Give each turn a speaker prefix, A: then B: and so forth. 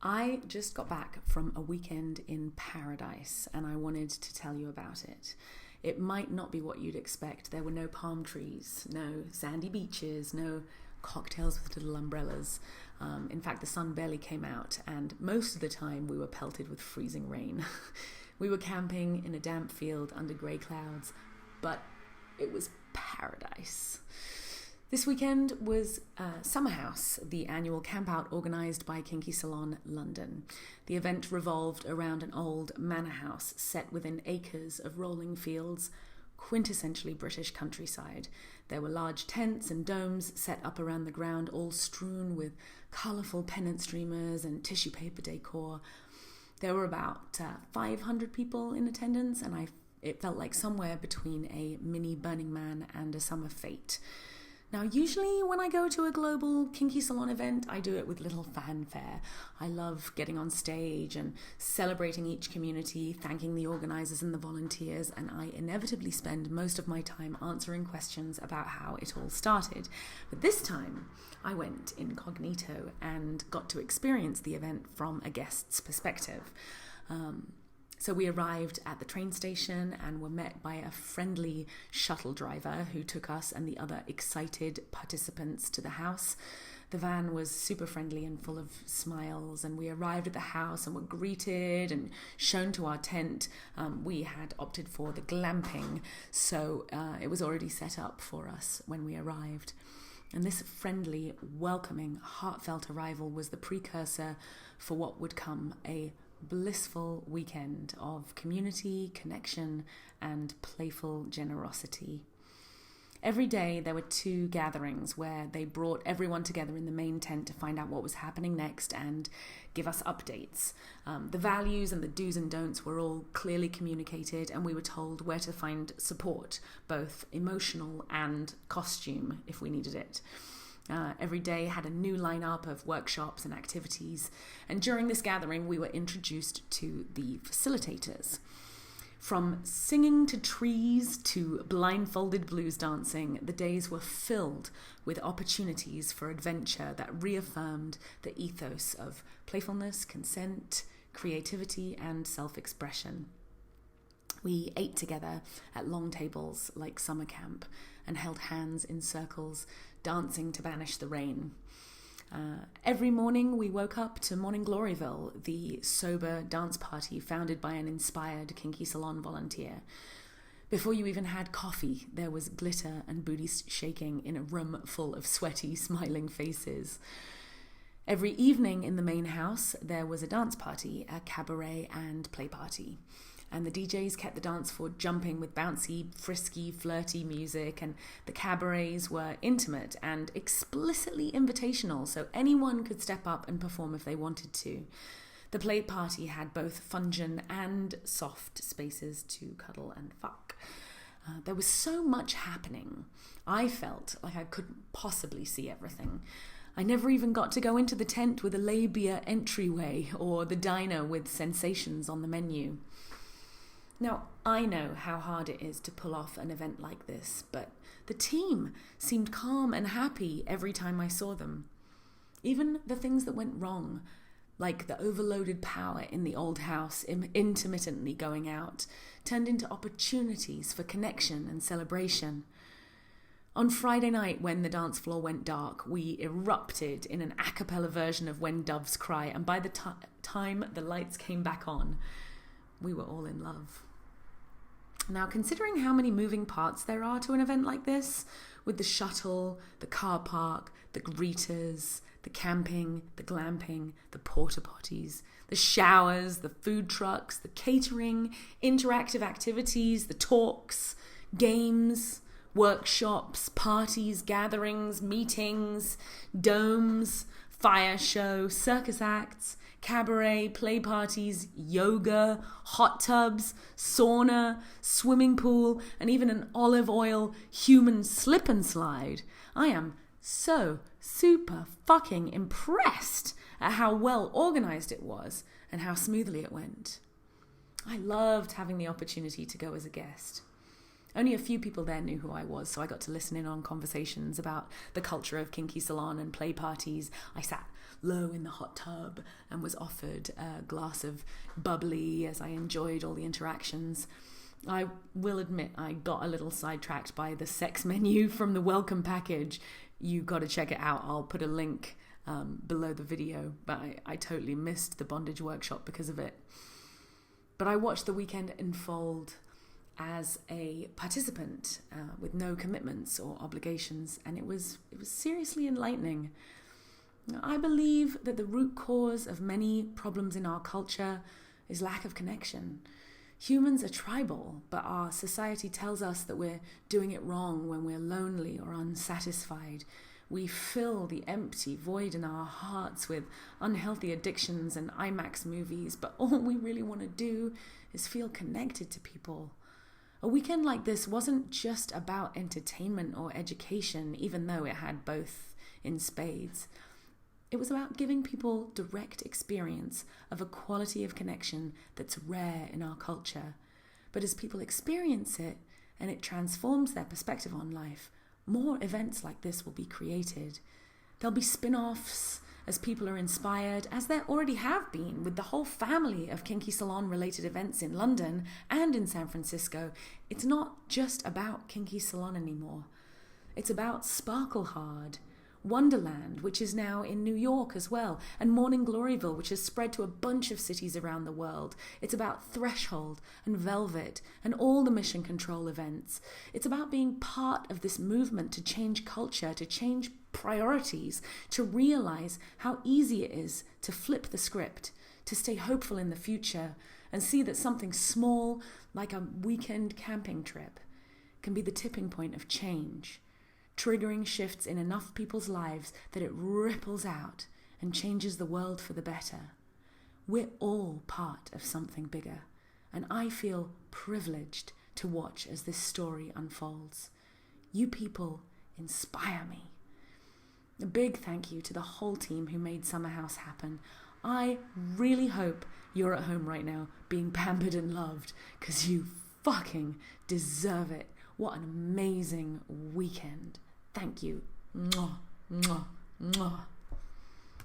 A: I just got back from a weekend in paradise and I wanted to tell you about it. It might not be what you'd expect. There were no palm trees, no sandy beaches, no cocktails with little umbrellas. In fact, the sun barely came out, and most of the time we were pelted with freezing rain. We were camping in a damp field under grey clouds, but it was paradise. This weekend was Summerhouse, the annual campout organised by Kinky Salon London. The event revolved around an old manor house set within acres of rolling fields, quintessentially British countryside. There were large tents and domes set up around the ground, all strewn with colourful pennant streamers and tissue paper decor. There were about 500 people in attendance, and it felt like somewhere between a mini Burning Man and a summer fete. Now, usually when I go to a global Kinky Salon event, I do it with little fanfare. I love getting on stage and celebrating each community, thanking the organisers and the volunteers, and I inevitably spend most of my time answering questions about how it all started. But this time, I went incognito and got to experience the event from a guest's perspective. So we arrived at the train station and were met by a friendly shuttle driver who took us and the other excited participants to the house. The van was super friendly and full of smiles, and we arrived at the house and were greeted and shown to our tent. We had opted for the glamping, so it was already set up for us when we arrived. And this friendly, welcoming, heartfelt arrival was the precursor for what would come, a blissful weekend of community, connection, and playful generosity. Every day there were 2 gatherings where they brought everyone together in the main tent to find out what was happening next and give us updates. The values and the do's and don'ts were all clearly communicated, and we were told where to find support, both emotional and costume if we needed it. Every day had a new lineup of workshops and activities, and during this gathering we were introduced to the facilitators. From singing to trees to blindfolded blues dancing, the days were filled with opportunities for adventure that reaffirmed the ethos of playfulness, consent, creativity, and self-expression. We ate together at long tables like summer camp and held hands in circles, dancing to banish the rain. Every morning we woke up to Morning Gloryville, the sober dance party founded by an inspired Kinky Salon volunteer. Before you even had coffee, there was glitter and booty shaking in a room full of sweaty, smiling faces. Every evening in the main house, there was a dance party, a cabaret and play party. And the DJs kept the dance floor jumping with bouncy, frisky, flirty music, and the cabarets were intimate and explicitly invitational, so anyone could step up and perform if they wanted to. The play party had both fungin and soft spaces to cuddle and fuck. There was so much happening. I felt like I couldn't possibly see everything. I never even got to go into the tent with a labia entryway or the diner with sensations on the menu. Now, I know how hard it is to pull off an event like this, but the team seemed calm and happy every time I saw them. Even the things that went wrong, like the overloaded power in the old house intermittently going out, turned into opportunities for connection and celebration. On Friday night, when the dance floor went dark, we erupted in an a cappella version of When Doves Cry, and by the time the lights came back on, we were all in love. Now, considering how many moving parts there are to an event like this, with the shuttle, the car park, the greeters, the camping, the glamping, the porta potties, the showers, the food trucks, the catering, interactive activities, the talks, games, workshops, parties, gatherings, meetings, domes, fire show, circus acts, cabaret, play parties, yoga, hot tubs, sauna, swimming pool, and even an olive oil human slip and slide. I am so super fucking impressed at how well organised it was and how smoothly it went. I loved having the opportunity to go as a guest. Only a few people there knew who I was, so I got to listen in on conversations about the culture of Kinky Salon and play parties. I sat low in the hot tub and was offered a glass of bubbly as I enjoyed all the interactions. I will admit I got a little sidetracked by the sex menu from the welcome package. You got to check it out. I'll put a link below the video, but I totally missed the bondage workshop because of it. But I watched the weekend unfold as a participant with no commitments or obligations, and it was seriously enlightening. I believe that the root cause of many problems in our culture is lack of connection. Humans are tribal, but our society tells us that we're doing it wrong when we're lonely or unsatisfied. We fill the empty void in our hearts with unhealthy addictions and IMAX movies, but all we really want to do is feel connected to people. A weekend like this wasn't just about entertainment or education, even though it had both in spades. It was about giving people direct experience of a quality of connection that's rare in our culture. But as people experience it and it transforms their perspective on life, more events like this will be created. There'll be spin-offs as people are inspired, as there already have been with the whole family of Kinky Salon related events in London and in San Francisco. It's not just about Kinky Salon anymore. It's about Sparkle Hard, Wonderland, which is now in New York as well, and Morning Gloryville, which has spread to a bunch of cities around the world. It's about Threshold and Velvet and all the Mission Control events. It's about being part of this movement to change culture, to change priorities, to realize how easy it is to flip the script, to stay hopeful in the future, and see that something small, like a weekend camping trip, can be the tipping point of change, triggering shifts in enough people's lives that it ripples out and changes the world for the better. We're all part of something bigger, and I feel privileged to watch as this story unfolds. You people inspire me. A big thank you to the whole team who made Summerhouse happen. I really hope you're at home right now being pampered and loved, because you fucking deserve it. What an amazing weekend. Thank you. Mwah, mwah, mwah.